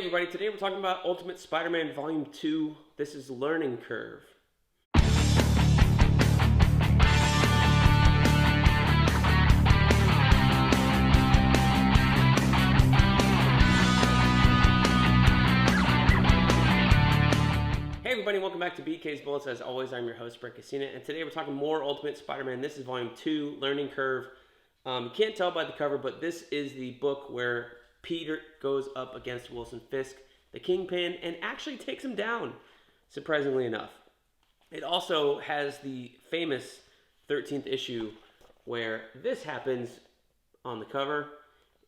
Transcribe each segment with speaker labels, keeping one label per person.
Speaker 1: everybody, today we're talking about Ultimate Spider-Man Volume 2. This is Learning Curve. Hey everybody, welcome back to BK's Bullets. As always, I'm your host, Brent, and today we're talking more Ultimate Spider-Man. This is Volume 2, Learning Curve. You can't tell by the cover, but this is the book where Peter goes up against Wilson Fisk, the Kingpin, and actually takes him down, surprisingly enough. It also has the famous 13th issue where this happens on the cover,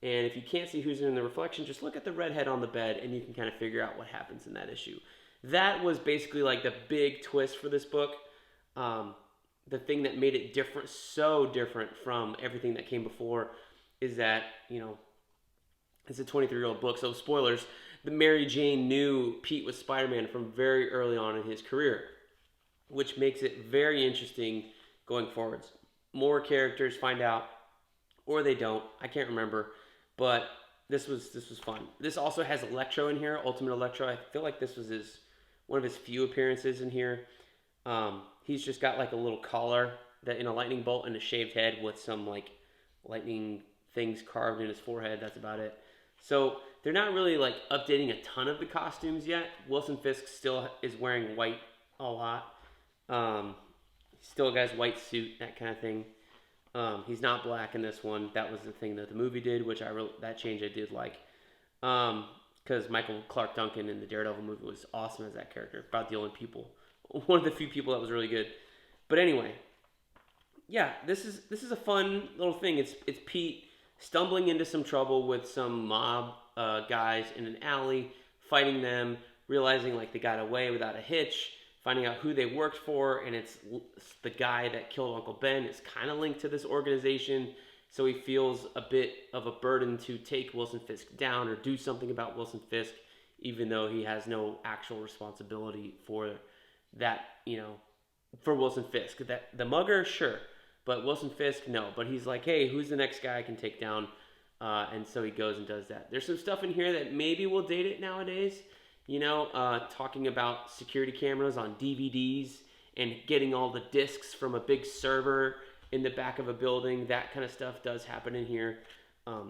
Speaker 1: and if you can't see who's in the reflection, just look at the redhead on the bed, and you can kind of figure out what happens in that issue. That was basically like the big twist for this book. The thing that made it different, so different from everything that came before, is that, it's a 23-year-old book, so spoilers, the Mary Jane knew Pete was Spider-Man from very early on in his career, which makes it very interesting going forwards. More characters find out, or they don't. I can't remember, but this was fun. This also has Electro in here, Ultimate Electro. I feel like this was one of his few appearances in here. He's just got like a little collar that in a lightning bolt and a shaved head with some like lightning things carved in his forehead. That's about it. So they're not really like updating a ton of the costumes yet. Wilson Fisk still is wearing white a lot. Still got his white suit, that kind of thing. He's not black in this one. That was the thing that the movie did, which that change I did like. Because Michael Clark Duncan in the Daredevil movie was awesome as that character. About the only one of the few people that was really good. But anyway, yeah, this is a fun little thing. It's Pete stumbling into some trouble with some mob guys in an alley, fighting them, realizing like they got away without a hitch, finding out who they worked for, and it's the guy that killed Uncle Ben. It's kind of linked to this organization, so he feels a bit of a burden to take Wilson Fisk down or do something about Wilson Fisk, even though he has no actual responsibility for that, for Wilson Fisk. The mugger, sure. But Wilson Fisk, no. But he's like, hey, who's the next guy I can take down? And so he goes and does that. There's some stuff in here that maybe will date it nowadays. Talking about security cameras on DVDs and getting all the discs from a big server in the back of a building. That kind of stuff does happen in here.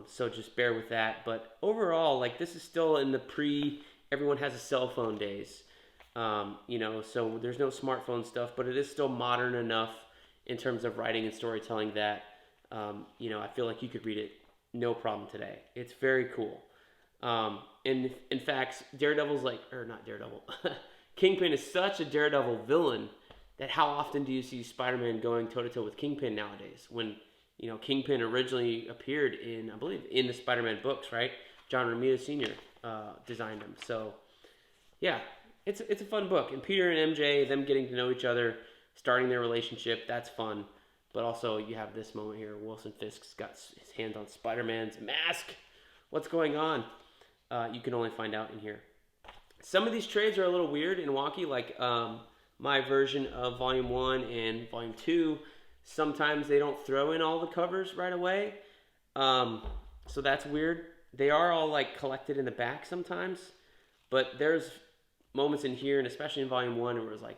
Speaker 1: So just bear with that. But overall, like this is still in the everyone has a cell phone days. So there's no smartphone stuff, but it is still modern enough in terms of writing and storytelling that, I feel like you could read it no problem today. It's very cool. And in fact, Kingpin is such a Daredevil villain that how often do you see Spider-Man going toe-to-toe with Kingpin nowadays? When, Kingpin originally appeared in the Spider-Man books, right? John Romita Sr. Designed them. So, yeah, it's a fun book. And Peter and MJ, them getting to know each other, starting their relationship, that's fun. But also, you have this moment here. Wilson Fisk's got his hand on Spider-Man's mask. What's going on? You can only find out in here. Some of these trades are a little weird and wonky, like my version of Volume 1 and Volume 2. Sometimes they don't throw in all the covers right away. So that's weird. They are all like collected in the back sometimes. But there's moments in here, and especially in Volume 1, where it was like,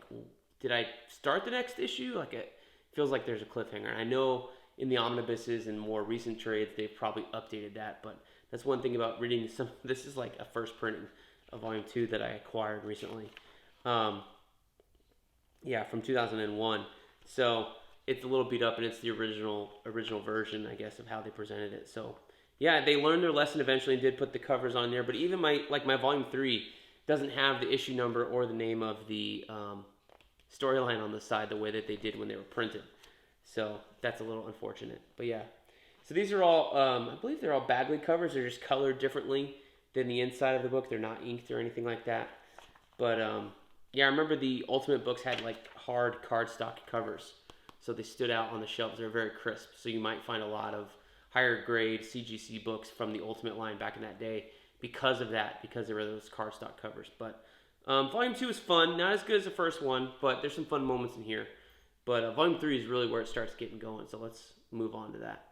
Speaker 1: did I start the next issue? Like it feels like there's a cliffhanger. And I know in the omnibuses and more recent trades, they've probably updated that. But that's one thing about reading some. This is like a first printing of Volume 2 that I acquired recently. From 2001. So it's a little beat up, and it's the original version, I guess, of how they presented it. So yeah, they learned their lesson eventually and did put the covers on there. But even my Volume 3 doesn't have the issue number or the name of the storyline on the side the way that they did when they were printed. So that's a little unfortunate. But yeah. So these are all, I believe they're all Bagley covers. They're just colored differently than the inside of the book. They're not inked or anything like that. But I remember the Ultimate books had like hard cardstock covers. So they stood out on the shelves. They're very crisp. So you might find a lot of higher grade CGC books from the Ultimate line back in that day because of that, because there were those cardstock covers. But Volume 2 is fun. Not as good as the first one, but there's some fun moments in here. But Volume 3 is really where it starts getting going. So let's move on to that.